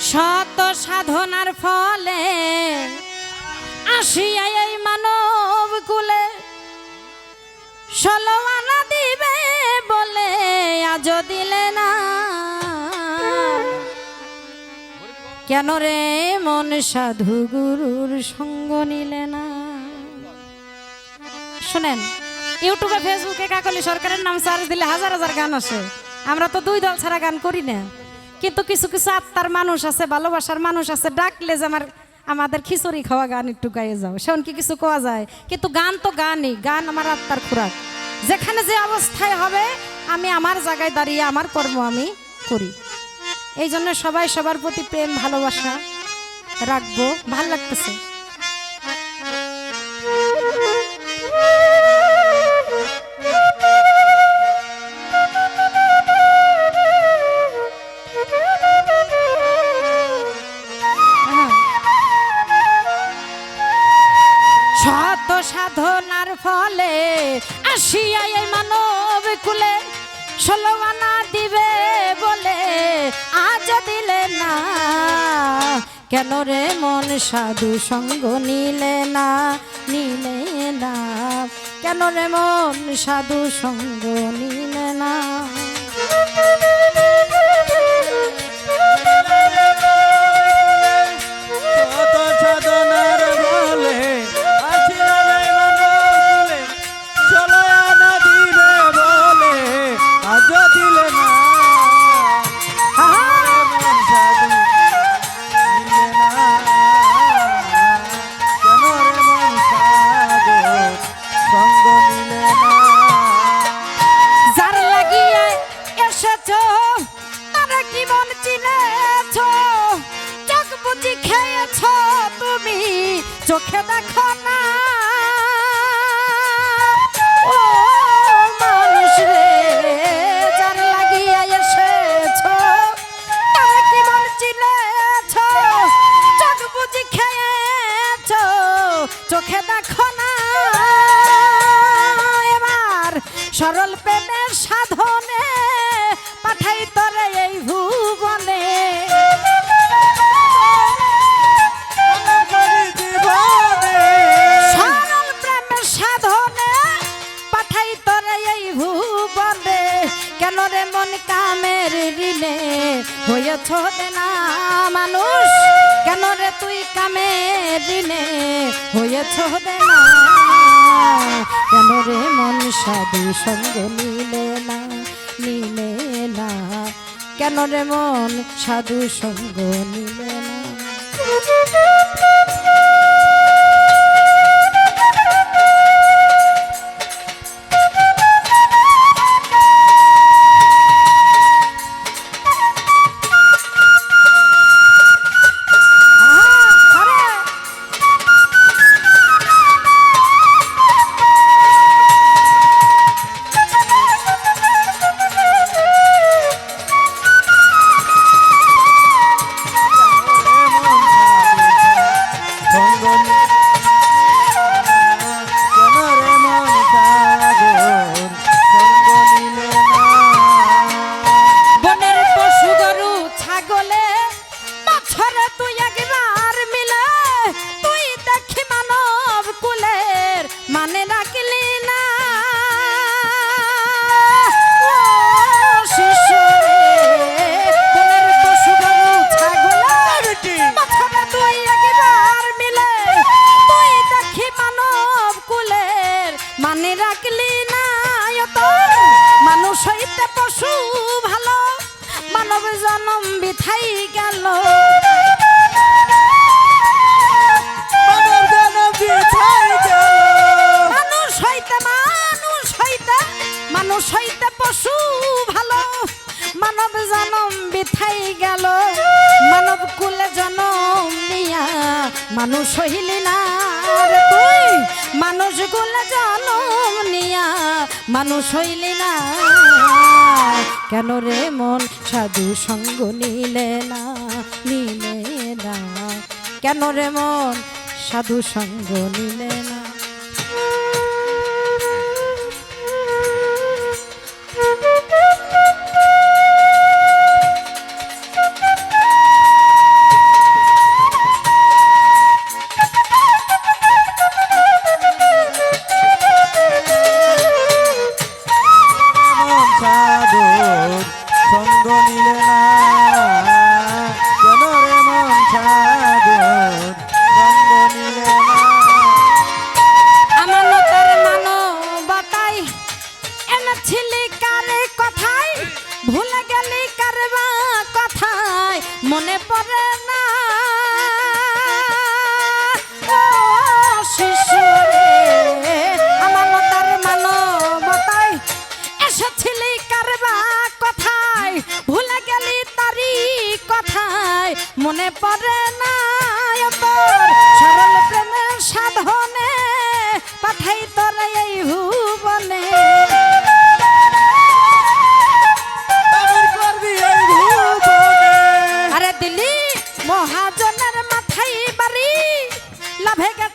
শত সাধনার ফলে আসিয়া এই মানব কুলে 16 আনা দিবে বলে আজও দিলে না। কেন রে মন সাধু গুরুর সঙ্গ নিলে না? শুনেন, ইউটিউবে ফেসবুকে কাকলি সরকারের নাম সার্চ দিলে হাজার হাজার গান আসে। আমরা তো দুই দল ছাড়া গান করি না, কিন্তু কিছু কিছু আত্মার মানুষ আছে, ভালোবাসার মানুষ আছে, ডাকলে যে আমাদের খিচুড়ি খাওয়া গান একটু গায়ে যাও, সেমন কি কিছু কোয়া যায়? কিন্তু গান তো গানই, গান আমার আত্মার খোরাক। যেখানে যে অবস্থায় হবে আমি আমার জায়গায় দাঁড়িয়ে আমার কর্ম আমি করি। এই জন্য সবাই সবার প্রতি প্রেম ভালোবাসা রাখবো। ভাল লাগতেছে। শত সাধনার ফলে আসিয়া এই মানব কুলে 16 আনা দিবে বলে আজ দিলে না। কেন রে মন সাধু সঙ্গ নিলে না, নিলে না? কেন রে মন সাধু সঙ্গ নিলে না? চোখে দেখো না ও মানুষ রে, যার লাগিয়া এসেছ তারা কি মন চিনেছ, চোখ বুঝি খেয়েছ, চোখে দেখো না। এবার সরল প্রেমের সাধনে পাঠাই তোরে এই ভুবনে। কেন রে মন কামের ঋণে হয়েছ না মানুষ? কেন রে তুই কামের ঋণে হয়েছ না? কেন রে মন সাধু সঙ্গ নিলে না, নিলে না? কেন রে মন সাধু সঙ্গ নিলে না? জনম বিথাই গেল, মানুষ হইতে পশু ভালো, মানব জনম বিথাই গেল। মানব কুলে জনম নিয়া মানুষ হইলি না রে তুই, মানুষ কুলে জনম নিয়া মানুষ হইলি না। কেন রে মন সাধু সঙ্গ নিলে না, নিলে না? কেন রে মন সাধু সঙ্গ নিলে না?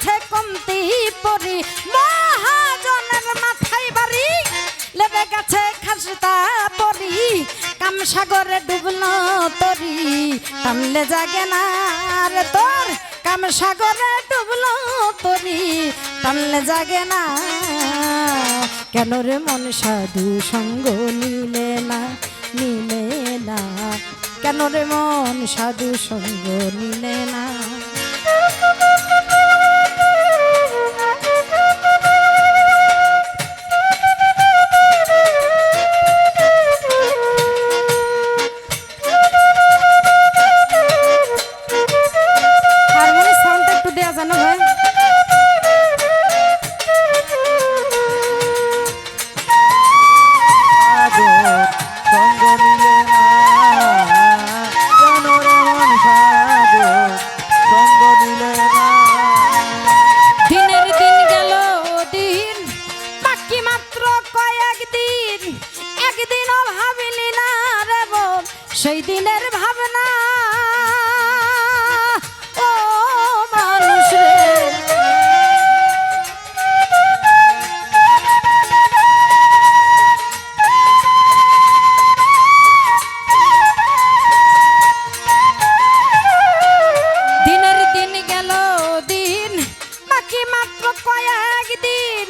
গেছে কমতি পরি মহাজনের মাথায় বাড়ি লেবে গেছে খাসতা পরি কাম সাগরে ডুবলো তরি টানলে জাগে না রে তোর কাম সাগরে ডুবলো তরি টানলে জাগে না কেন রে মন সাধু সঙ্গ নিলে না নিলে না কেন রে মন সাধু সঙ্গ নিলে না সেই দিনের ভাবনা ও মানুষ রে দিনের দিন গেল দিন বাকি মাত্র কয়েকদিন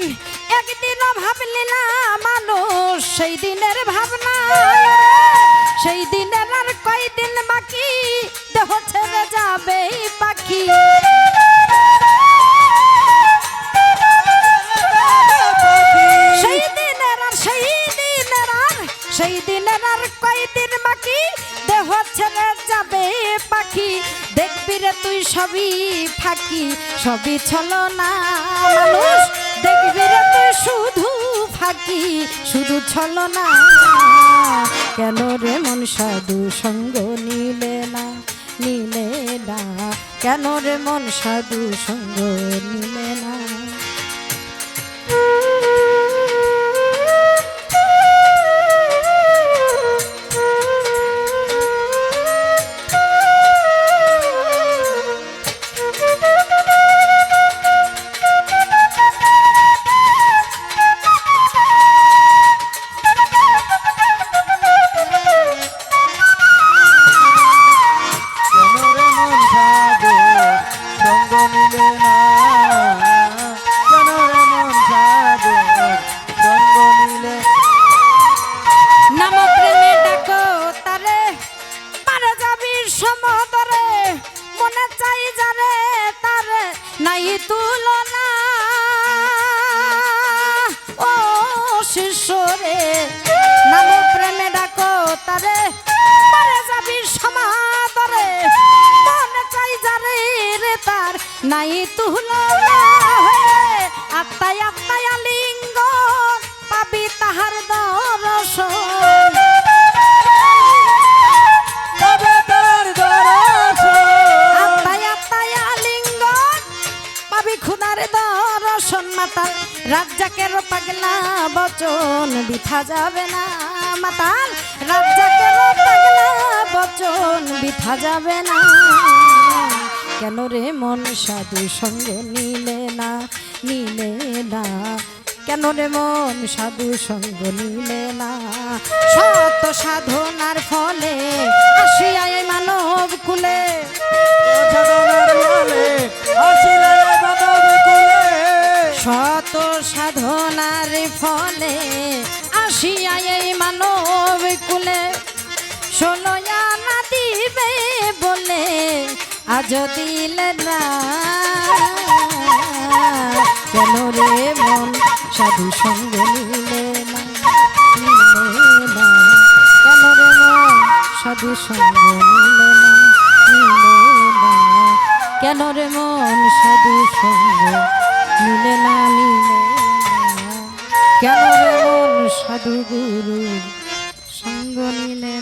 একদিনও ভাবলি না মানুষ সেই দিনের ভাবনা সেই দিনের আর কয়দিন বাকি দেহ ছেড়ে যাবে পাখি সেই দিনের আর কয়দিন বাকি দেহ ছেড়ে যাবে পাখি দেখবি রে তুই সবই ফাঁকি সবই ছলনা মানুষ দেখবি রে তুই শুধু ফাঁকি শুধু ছলনা কেন রে মন সাধু সঙ্গ নিলে না নিলে না কেন রে মন সাধু সঙ্গ নিলে না নাই তুলনা ও শিশরে নাম প্রেমে ডাকো তারে পারে যাবি সমাদরে মনে চাই যারে রে তার নাই তুলনা আত্মায় আত্মায় লিঙ্গ পাবি তাহার দর্শন খুদার দর্শন মাতাল রাজ্জাকের পাগলা বচন বিথা যাবে না মাতাল রাজ্জাকের পাগলা বচন বিথা যাবে না কেন রে মন সাধু সঙ্গ নিলে না নিলে না কেন রে মন সাধু সঙ্গ নিলে না শত সাধনার ফলে আসিয়া এই মানব কুলে শত সাধনার ফলে আসিয়া এই মানব কুলে ষোলো আনা দিবে বলে আজ দিলে না কেন রে মন সাধু সঙ্গ নিলে না নিলে না কেন রে মন সাধু সঙ্গ নিলে না নিলে না কেন রে মন সাধু সঙ্গ নিলে না নিলে না কেন রে মন সাধু গুরু সঙ্গ নিলে